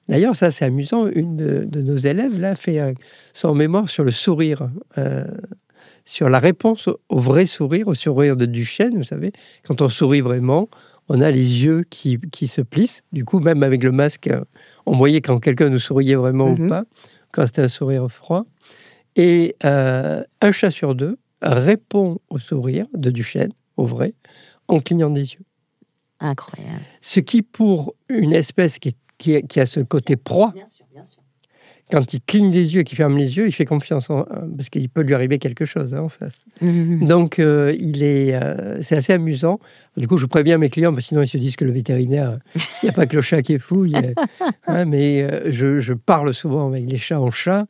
S4: D'ailleurs, ça, c'est amusant. Une de nos élèves là, fait son mémoire sur le sourire. Sur la réponse au vrai sourire, au sourire de Duchenne, vous savez, quand on sourit vraiment, on a les yeux qui se plissent. Du coup, même avec le masque, on voyait quand quelqu'un nous souriait vraiment ou pas, quand c'était un sourire froid. Et un chat sur deux répond au sourire de Duchenne, au vrai, en clignant des yeux.
S3: Incroyable.
S4: Ce qui, pour une espèce qui a ce côté proie,
S3: bien sûr.
S4: Quand il cligne des yeux et qu'il ferme les yeux, il fait confiance parce qu'il peut lui arriver quelque chose en face. Donc, c'est assez amusant. Du coup, je préviens mes clients, parce que sinon ils se disent que le vétérinaire, il n'y a pas que le chat qui est fou. Mais je parle souvent avec les chats en chat.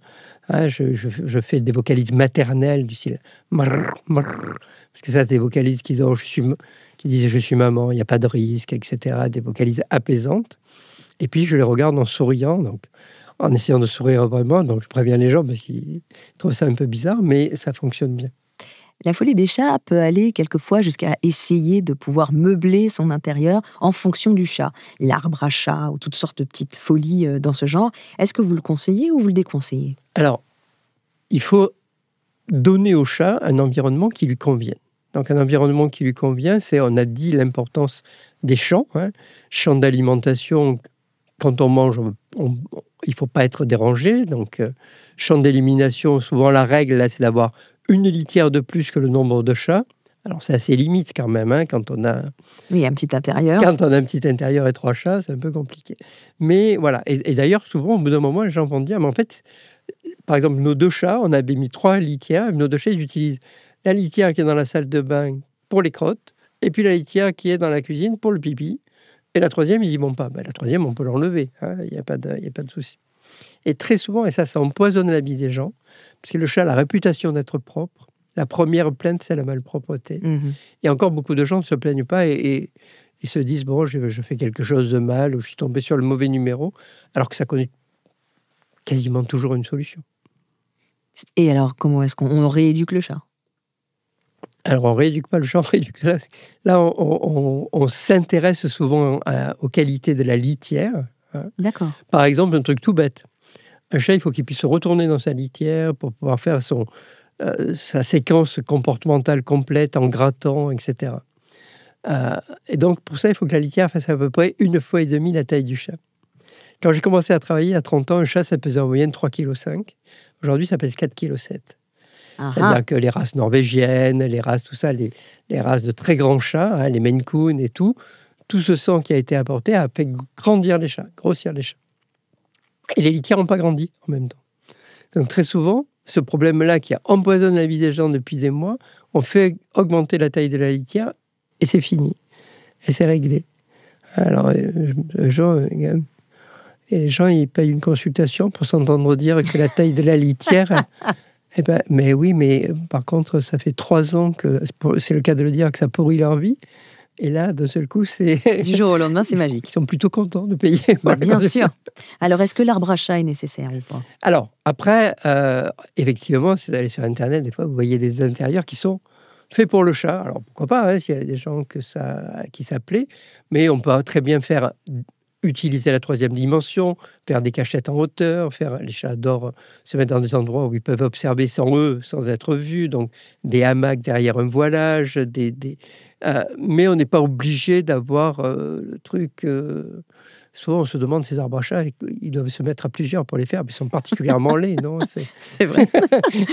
S4: Je fais des vocalises maternelles du style marr, marr, parce que ça, c'est des vocalises qui disent je suis maman, il n'y a pas de risque, etc. Des vocalises apaisantes. Et puis, je les regarde en souriant, donc en essayant de sourire vraiment. Donc, je préviens les gens parce qu'ils trouvent ça un peu bizarre, mais ça fonctionne bien.
S3: La folie des chats peut aller quelquefois jusqu'à essayer de pouvoir meubler son intérieur en fonction du chat. L'arbre à chat ou toutes sortes de petites folies dans ce genre. Est-ce que vous le conseillez ou vous le déconseillez?
S4: Alors, il faut donner au chat un environnement qui lui convienne. Donc, un environnement qui lui convient, on a dit l'importance des champs. Champs d'alimentation, quand on mange, il ne faut pas être dérangé. Donc, champ d'élimination, souvent la règle, là, c'est d'avoir une litière de plus que le nombre de chats. Alors, c'est assez limite quand même, quand on a...
S3: Oui, un petit intérieur.
S4: Quand on a un petit intérieur et 3 chats, c'est un peu compliqué. Mais voilà. Et d'ailleurs, souvent, au bout d'un moment, les gens vont dire, mais en fait, par exemple, nos 2 chats, on avait mis 3 litières. Nos 2 chats, ils utilisent la litière qui est dans la salle de bain pour les crottes, et puis la litière qui est dans la cuisine pour le pipi. Et la 3e, ils n'y vont pas. La 3e, on peut l'enlever. Il n'y a pas de souci. Et très souvent, et ça empoisonne la vie des gens, parce que le chat a la réputation d'être propre. La première plainte, c'est la malpropreté.
S3: Mhm.
S4: Et encore, beaucoup de gens ne se plaignent pas et se disent, bon, je fais quelque chose de mal ou je suis tombé sur le mauvais numéro, alors que ça connaît quasiment toujours une solution.
S3: Et alors, comment est-ce qu'on rééduque le chat?
S4: Alors, on ne rééduque pas le chat, on rééduque là, on s'intéresse souvent aux qualités de la litière.
S3: D'accord.
S4: Par exemple, un truc tout bête. Un chat, il faut qu'il puisse se retourner dans sa litière pour pouvoir faire sa séquence comportementale complète en grattant, etc. Et donc, pour ça, il faut que la litière fasse à peu près 1,5 fois la taille du chat. Quand j'ai commencé à travailler à 30 ans, un chat, ça pesait en moyenne 3,5 kg. Aujourd'hui, ça pèse 4,7 kg. C'est-à-dire que les races norvégiennes, les races, tout ça, les races de très grands chats, les Maine Coon et tout ce sang qui a été apporté a fait grandir les chats, grossir les chats. Et les litières n'ont pas grandi en même temps. Donc très souvent, ce problème-là qui empoisonne la vie des gens depuis des mois, on fait augmenter la taille de la litière et c'est fini. Et c'est réglé. Alors, les gens, ils payent une consultation pour s'entendre dire que la taille de la litière... Eh ben, mais oui, mais par contre, ça fait 3 ans que, c'est le cas de le dire, que ça pourrit leur vie. Et là, d'un seul coup, c'est...
S3: Du jour au lendemain, c'est magique.
S4: Ils sont plutôt contents de payer.
S3: Bien sûr. Alors, est-ce que l'arbre à chat est nécessaire ou pas?
S4: Alors, après, effectivement, si vous allez sur Internet, des fois, vous voyez des intérieurs qui sont faits pour le chat. Alors, pourquoi pas, s'il y a des gens qui ça plaît. Mais on peut très bien utiliser la 3e dimension, faire des cachettes en hauteur, les chats adorent se mettre dans des endroits où ils peuvent observer sans être vus, donc des hamacs derrière un voilage, mais on n'est pas obligé d'avoir le truc... souvent, on se demande, ces arbres à chat, ils doivent se mettre à plusieurs pour les faire, mais ils sont particulièrement laids, non?
S3: C'est vrai.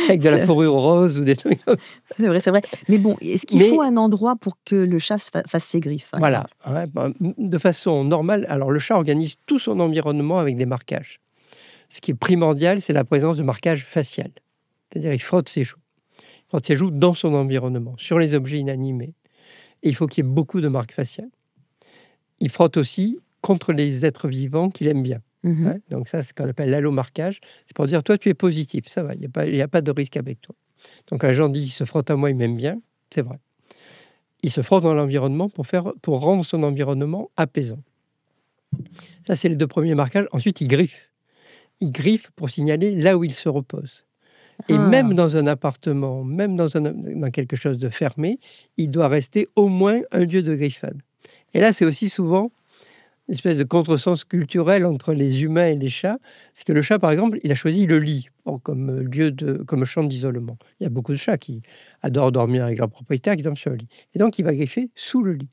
S4: Avec de la fourrure rose ou des trucs comme ça.
S3: C'est vrai, c'est vrai. Mais bon, est-ce qu'il faut un endroit pour que le chat fasse ses griffes?
S4: Voilà. De façon normale, alors le chat organise tout son environnement avec des marquages. Ce qui est primordial, c'est la présence de marquage facial. C'est-à-dire, il frotte ses joues. Il frotte ses joues dans son environnement, sur les objets inanimés. Et il faut qu'il y ait beaucoup de marques faciales. Il frotte aussi contre les êtres vivants qu'il aime bien. Donc ça, c'est ce qu'on appelle l'allomarquage. C'est pour dire, toi, tu es positif, ça va, il n'y a pas de risque avec toi. Donc quand les gens disent, il se frotte à moi, il m'aime bien, c'est vrai. Il se frotte dans l'environnement pour rendre son environnement apaisant. Ça, c'est les 2 premiers marquages. Ensuite, il griffe. Il griffe pour signaler là où il se repose. Et même dans un appartement, même dans quelque chose de fermé, il doit rester au moins un lieu de griffade. Et là, c'est aussi souvent une espèce de contresens culturel entre les humains et les chats. C'est que le chat, par exemple, il a choisi le lit comme champ d'isolement. Il y a beaucoup de chats qui adorent dormir avec leur propriétaire, qui dorment sur le lit. Et donc, il va griffer sous le lit.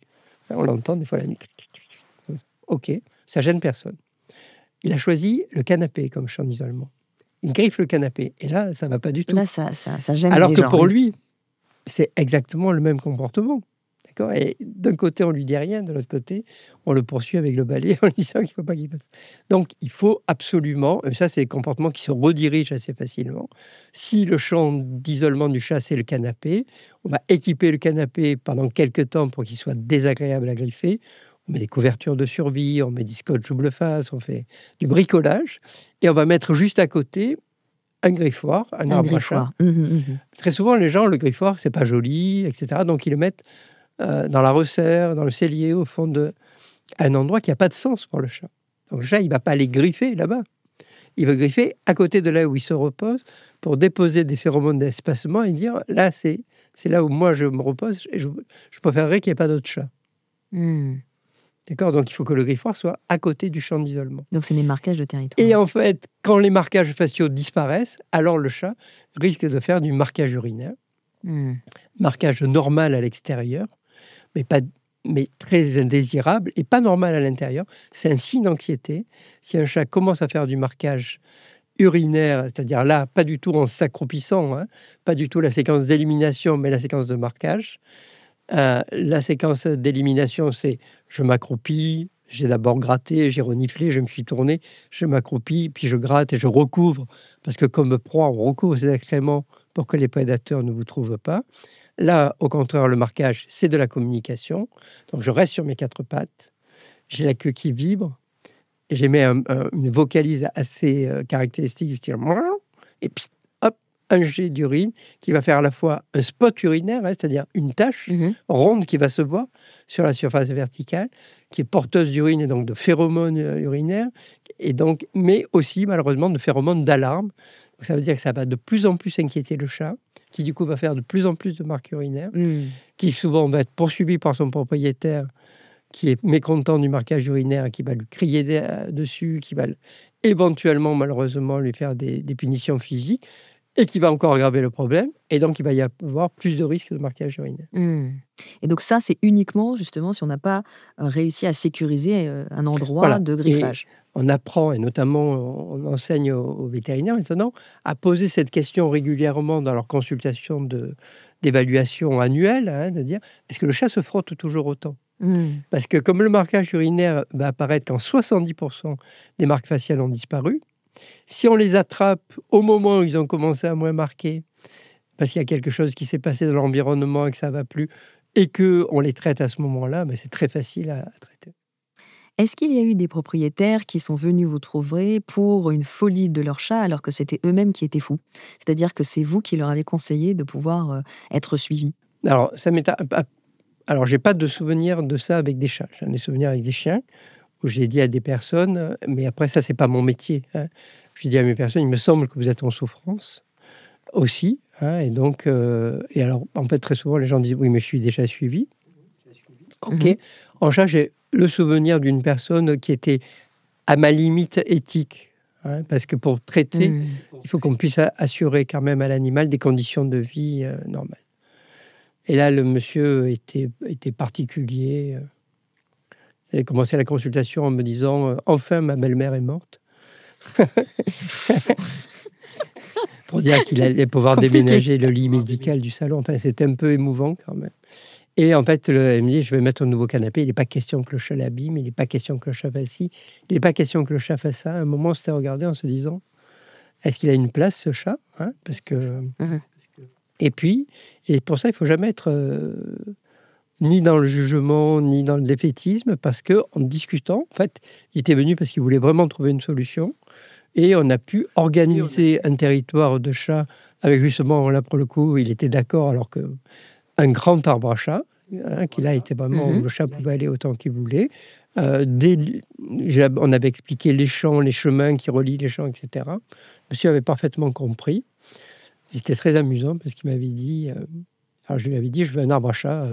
S4: On l'entend des fois la nuit. Ok, ça gêne personne. Il a choisi le canapé comme champ d'isolement. Il griffe le canapé. Et là, ça ne va pas du tout.
S3: Là, ça gêne
S4: alors
S3: les
S4: que
S3: gens,
S4: pour
S3: oui.
S4: lui, c'est exactement le même comportement. D'accord ? Et d'un côté, on lui dit rien, de l'autre côté, on le poursuit avec le balai en lui disant qu'il ne faut pas qu'il passe. Donc, il faut absolument, et ça, c'est des comportements qui se redirigent assez facilement. Si le champ d'isolement du chat, c'est le canapé, on va équiper le canapé pendant quelques temps pour qu'il soit désagréable à griffer. On met des couvertures de survie, on met du scotch double face, on fait du bricolage, et on va mettre juste à côté un griffoir, un arbre à chat. Très souvent, les gens, le griffoir, c'est pas joli, etc. Donc, ils le mettent dans la resserre, dans le cellier, au fond un endroit qui n'a pas de sens pour le chat. Donc le chat, il ne va pas aller griffer là-bas. Il va griffer à côté de là où il se repose pour déposer des phéromones d'espacement et dire, là, c'est là où moi je me repose et je préférerais qu'il n'y ait pas d'autres chats. D'accord ? Donc il faut que le griffoir soit à côté du champ d'isolement.
S3: Donc c'est des marquages de territoire.
S4: Et en fait, quand les marquages faciaux disparaissent, alors le chat risque de faire du marquage urinaire. Marquage normal à l'extérieur, mais très indésirable et pas normal à l'intérieur. C'est un signe d'anxiété. Si un chat commence à faire du marquage urinaire, c'est-à-dire là, pas du tout en s'accroupissant, pas du tout la séquence d'élimination, mais la séquence de marquage. La séquence d'élimination, c'est je m'accroupis, j'ai d'abord gratté, j'ai reniflé, je me suis tourné, je m'accroupis, puis je gratte et je recouvre, parce que comme proie, on recouvre ses excréments pour que les prédateurs ne vous trouvent pas. Là, au contraire, le marquage, c'est de la communication. Donc, je reste sur mes 4 pattes, j'ai la queue qui vibre, et j'émets une vocalise assez caractéristique, et puis hop, un jet d'urine qui va faire à la fois un spot urinaire, c'est-à-dire une tache ronde qui va se voir sur la surface verticale, qui est porteuse d'urine et donc de phéromones urinaires, et donc, mais aussi malheureusement de phéromones d'alarme. Donc, ça veut dire que ça va de plus en plus inquiéter le chat, qui du coup va faire de plus en plus de marques urinaires, qui souvent va être poursuivi par son propriétaire, qui est mécontent du marquage urinaire, qui va lui crier dessus, qui va éventuellement, malheureusement, lui faire des punitions physiques, et qui va encore aggraver le problème, et donc il va y avoir plus de risques de marquage urinaire.
S3: Et donc ça, c'est uniquement, justement, si on n'a pas réussi à sécuriser un endroit de griffage.
S4: Et on apprend, et notamment on enseigne aux vétérinaires maintenant, à poser cette question régulièrement dans leur consultation d'évaluation annuelle, de dire, est-ce que le chat se frotte toujours autant ? Parce que comme le marquage urinaire va apparaître quand 70% des marques faciales ont disparu, si on les attrape au moment où ils ont commencé à moins marquer, parce qu'il y a quelque chose qui s'est passé dans l'environnement et que ça ne va plus, et qu'on les traite à ce moment-là, c'est très facile à traiter.
S3: Est-ce qu'il y a eu des propriétaires qui sont venus vous trouver pour une folie de leur chat alors que c'était eux-mêmes qui étaient fous ? C'est-à-dire que c'est vous qui leur avez conseillé de pouvoir être suivis ?
S4: Alors, j'ai pas de souvenir de ça avec des chats. J'en ai des souvenirs avec des chiens, où j'ai dit à des personnes, mais après ça, c'est pas mon métier. J'ai dit à mes personnes, il me semble que vous êtes en souffrance aussi. Et donc, et alors, en fait, très souvent, les gens disent, oui, mais je suis déjà suivi. Ok. En chat, j'ai le souvenir d'une personne qui était à ma limite éthique. Parce que pour traiter, il faut qu'on puisse assurer quand même à l'animal des conditions de vie normales. Et là, le monsieur était particulier. Il a commencé la consultation en me disant « Enfin, ma belle-mère est morte ». Pour dire qu'il allait pouvoir déménager le lit médical du salon. Enfin, c'était un peu émouvant quand même. Et en fait, il me dit « Je vais mettre un nouveau canapé. Il n'est pas question que le chat l'abîme. Il n'est pas question que le chat fasse ci. Il n'est pas question que le chat fasse ça. » À un moment, on s'était regardé en se disant « Est-ce qu'il a une place, ce chat ?» Parce que... Et puis, et pour ça, il ne faut jamais être ni dans le jugement, ni dans le défaitisme, parce qu'en discutant, en fait, il était venu parce qu'il voulait vraiment trouver une solution, et on a pu organiser un territoire de chats avec justement, là pour le coup, il était d'accord, alors qu'un grand arbre à chat, qui là était vraiment où le chat pouvait aller autant qu'il voulait. On avait expliqué les champs, les chemins qui relient les champs, etc. Monsieur avait parfaitement compris. C'était très amusant parce qu'il m'avait dit, alors je lui avais dit, je veux un arbre à chat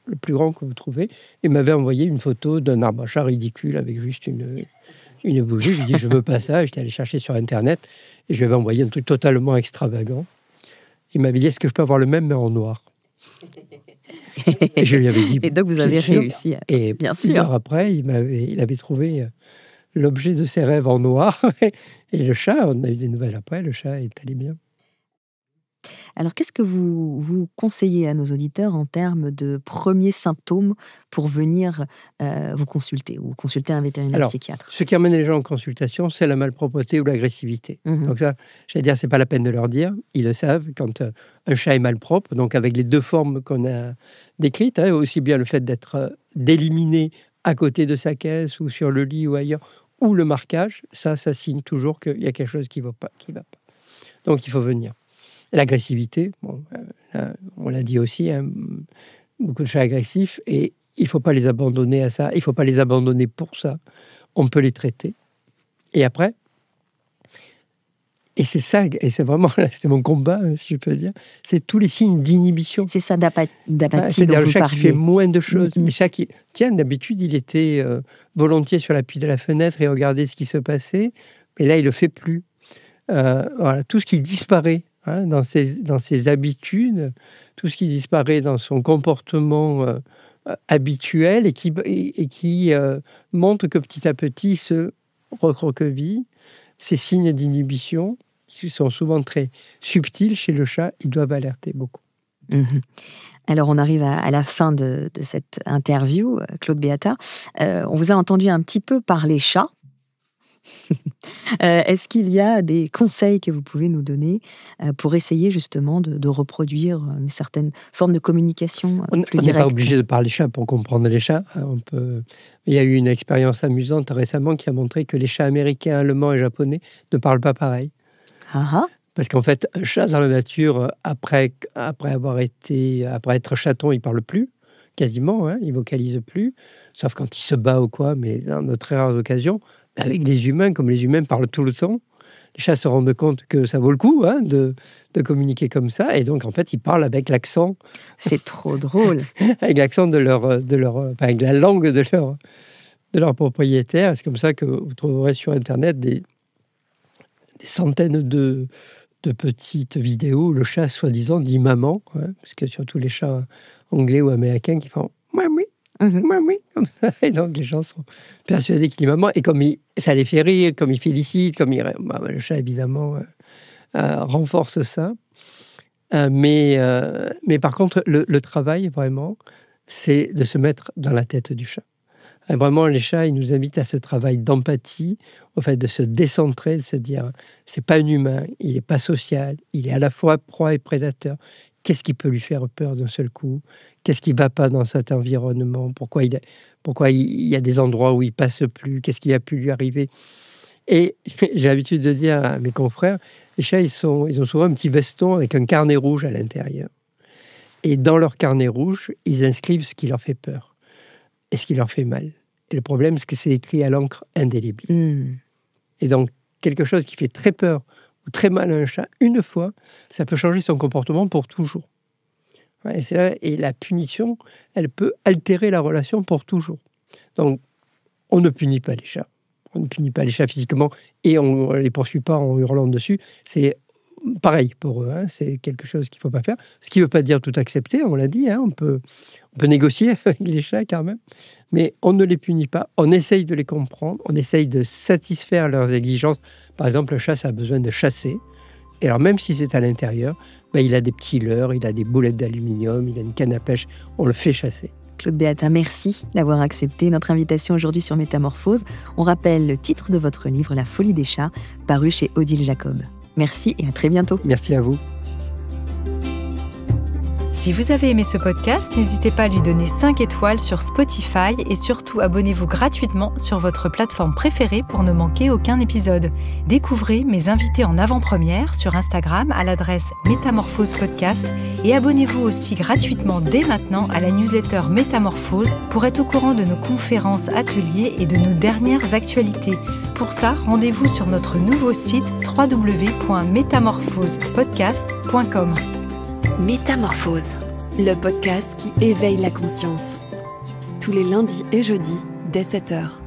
S4: le plus grand que vous trouvez. Il m'avait envoyé une photo d'un arbre à chat ridicule avec juste une bougie. Je lui ai dit, je veux pas ça. J'étais allé chercher sur Internet et je lui avais envoyé un truc totalement extravagant. Il m'avait dit, est-ce que je peux avoir le même mais en noir ? Et je lui avais dit,
S3: et donc vous avez réussi.
S4: Et bien sûr. Une heure après, il avait trouvé l'objet de ses rêves en noir. Et le chat, on a eu des nouvelles après, le chat est allé bien.
S3: Alors, qu'est-ce que vous conseillez à nos auditeurs en termes de premiers symptômes pour venir vous consulter ou consulter un vétérinaire psychiatre ?
S4: Ce qui amène les gens en consultation, c'est la malpropreté ou l'agressivité. Donc ça, j'allais dire, c'est pas la peine de leur dire. Ils le savent quand un chat est malpropre, donc avec les deux formes qu'on a décrites, aussi bien le fait d'être d'éliminé à côté de sa caisse ou sur le lit ou ailleurs, ou le marquage, ça signe toujours qu'il y a quelque chose qui va pas. Donc il faut venir. L'agressivité, on l'a dit aussi, beaucoup de chats agressifs, et il ne faut pas les abandonner à ça, il ne faut pas les abandonner pour ça. On peut les traiter. Et après, et c'est ça, et c'est vraiment, c'est mon combat, si je peux dire, c'est tous les signes d'inhibition.
S3: C'est ça, d'apathie
S4: c'est-à-dire le chat qui fait moins de choses. Le chat qui, d'habitude, il était volontiers sur l'appui de la fenêtre et regardait ce qui se passait, mais là, il ne le fait plus. Voilà, tout ce qui disparaît dans ses habitudes, tout ce qui disparaît dans son comportement habituel et qui montre que petit à petit se recroqueville. Ces signes d'inhibition, qui sont souvent très subtils chez le chat, ils doivent alerter beaucoup.
S3: Alors, on arrive à la fin de cette interview, Claude Beata. On vous a entendu un petit peu parler chat. Est-ce qu'il y a des conseils que vous pouvez nous donner pour essayer justement de reproduire une certaine forme de communication plus directe ?
S4: On n'est pas obligé de parler chat pour comprendre les chats. Il y a eu une expérience amusante récemment qui a montré que les chats américains, allemands et japonais ne parlent pas pareil. Parce qu'en fait, un chat dans la nature, après être chaton, il ne parle plus, quasiment, hein, il ne vocalise plus, sauf quand il se bat ou quoi, mais dans de très rares occasions. Avec des humains, comme les humains parlent tout le temps, les chats se rendent compte que ça vaut le coup de communiquer comme ça, et donc en fait, ils parlent avec l'accent.
S3: C'est trop drôle.
S4: Avec l'accent avec la langue de leur propriétaire. C'est comme ça que vous trouverez sur Internet des centaines de petites vidéos où le chat, soi-disant, dit maman, hein, parce que surtout les chats anglais ou américains qui font mamie, mamie, comme ça. Et donc les gens sont persuadés qu'il dit maman, et comme ça les fait rire, comme il félicite, le chat évidemment renforce ça. Mais par contre, le travail vraiment, c'est de se mettre dans la tête du chat. Et vraiment, les chats, ils nous invitent à ce travail d'empathie, au fait de se décentrer, de se dire, c'est pas un humain, il n'est pas social, il est à la fois proie et prédateur. Qu'est-ce qui peut lui faire peur d'un seul coup? Qu'est-ce qui ne va pas dans cet environnement? Pourquoi il y a des endroits où il passe plus? Qu'est-ce qui a pu lui arriver? Et j'ai l'habitude de dire à mes confrères, les chats, ils ont souvent un petit veston avec un carnet rouge à l'intérieur. Et dans leur carnet rouge, ils inscrivent ce qui leur fait peur et ce qui leur fait mal. Et le problème, c'est que c'est écrit à l'encre indélébile. Et donc, quelque chose qui fait très peur ou très mal à un chat, une fois, ça peut changer son comportement pour toujours. Ouais, et la punition, elle peut altérer la relation pour toujours. Donc, on ne punit pas les chats. On ne punit pas les chats physiquement et on ne les poursuit pas en hurlant dessus. C'est pareil pour eux. Hein. C'est quelque chose qu'il ne faut pas faire. Ce qui ne veut pas dire tout accepter, on l'a dit. Hein. On peut négocier avec les chats quand même. Mais on ne les punit pas. On essaye de les comprendre. On essaye de satisfaire leurs exigences. Par exemple, le chat, ça a besoin de chasser. Et alors, même si c'est à l'intérieur, il a des petits leurres, il a des boulettes d'aluminium, il a une canne à pêche. On le fait chasser.
S3: Claude Béatin, merci d'avoir accepté notre invitation aujourd'hui sur Métamorphose. On rappelle le titre de votre livre, La folie des chats, paru chez Odile Jacob. Merci et à très bientôt.
S4: Merci à vous.
S1: Si vous avez aimé ce podcast, n'hésitez pas à lui donner 5 étoiles sur Spotify et surtout abonnez-vous gratuitement sur votre plateforme préférée pour ne manquer aucun épisode. Découvrez mes invités en avant-première sur Instagram à l'adresse Métamorphose Podcast et abonnez-vous aussi gratuitement dès maintenant à la newsletter Métamorphose pour être au courant de nos conférences, ateliers et de nos dernières actualités. Pour ça, rendez-vous sur notre nouveau site www.métamorphosePodcast.com.
S2: Métamorphose, le podcast qui éveille la conscience. Tous les lundis et jeudis, dès 7h.